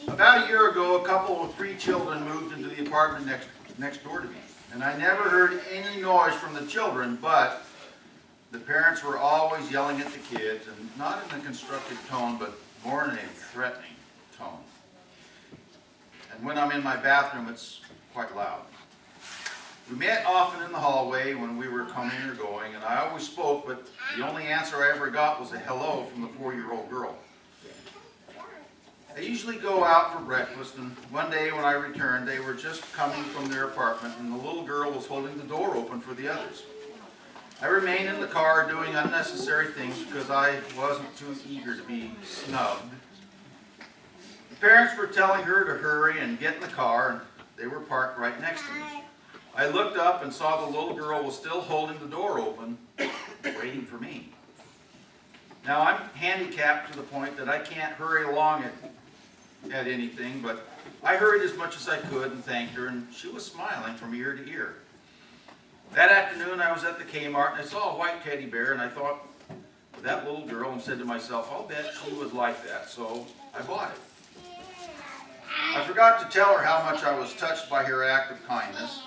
About a year ago, a couple with 3 children moved into the apartment next door to me. And I never heard any noise from the children, but the parents were always yelling at the kids, and not in a constructive tone, but more in a threatening tone. And when I'm in my bathroom, it's quite loud. We met often in the hallway when we were coming or going, and I always spoke, but the only answer I ever got was a hello from the 4-year-old girl. I usually go out for breakfast, and one day when I returned, they were just coming from their apartment, and the little girl was holding the door open for the others. I remained in the car doing unnecessary things because I wasn't too eager to be snubbed. The parents were telling her to hurry and get in the car, and they were parked right next to me. I looked up and saw the little girl was still holding the door open, waiting for me. Now, I'm handicapped to the point that I can't hurry along at anything, but I hurried as much as I could and thanked her, and she was smiling from ear to ear. That afternoon, I was at the Kmart, and I saw a white teddy bear, and I thought of that little girl and said to myself, I'll bet she was like that, so I bought it. I forgot to tell her how much I was touched by her act of kindness.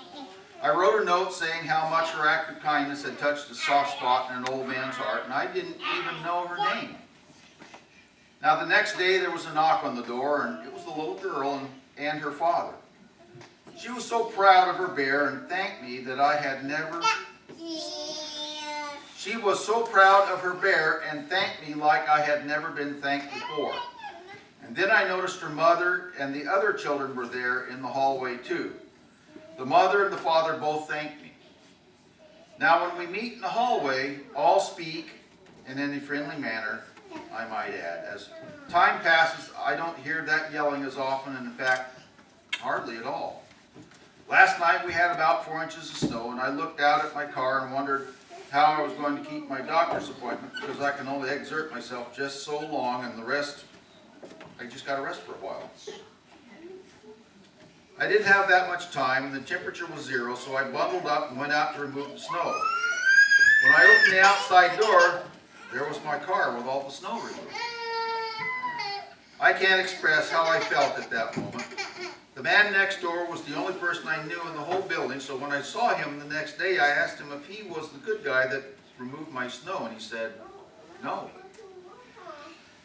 I wrote a note saying how much her act of kindness had touched a soft spot in an old man's heart, and I didn't even know her name. Now, the next day, there was a knock on the door, and it was the little girl and her father. She was so proud of her bear and thanked me that I had never... She was so proud of her bear and thanked me like I had never been thanked before. And then I noticed her mother and the other children were there in the hallway too. The mother and the father both thanked me. Now, when we meet in the hallway, all speak in any friendly manner, I might add. As time passes, I don't hear that yelling as often, and in fact, hardly at all. Last night we had about 4 inches of snow, and I looked out at my car and wondered how I was going to keep my doctor's appointment, because I can only exert myself just so long, and the rest, I just got to rest for a while. I didn't have that much time, and the temperature was 0, so I bundled up and went out to remove the snow. When I opened the outside door, there was my car with all the snow removed. I can't express how I felt at that moment. The man next door was the only person I knew in the whole building, so when I saw him the next day, I asked him if he was the good guy that removed my snow, and he said, no.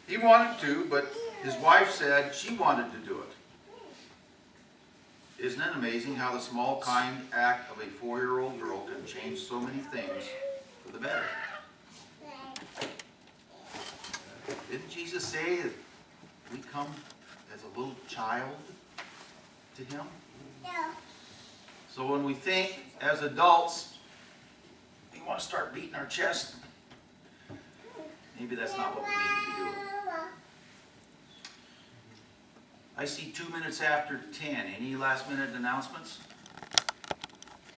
He wanted to, but his wife said she wanted to do it. Isn't it amazing how the small, kind act of a 4-year-old girl can change so many things for the better? Didn't Jesus say that we come as a little child to Him? Yeah. So when we think as adults, we want to start beating our chest, maybe that's not what we need to be doing. I see 2 minutes after 10. Any last minute announcements?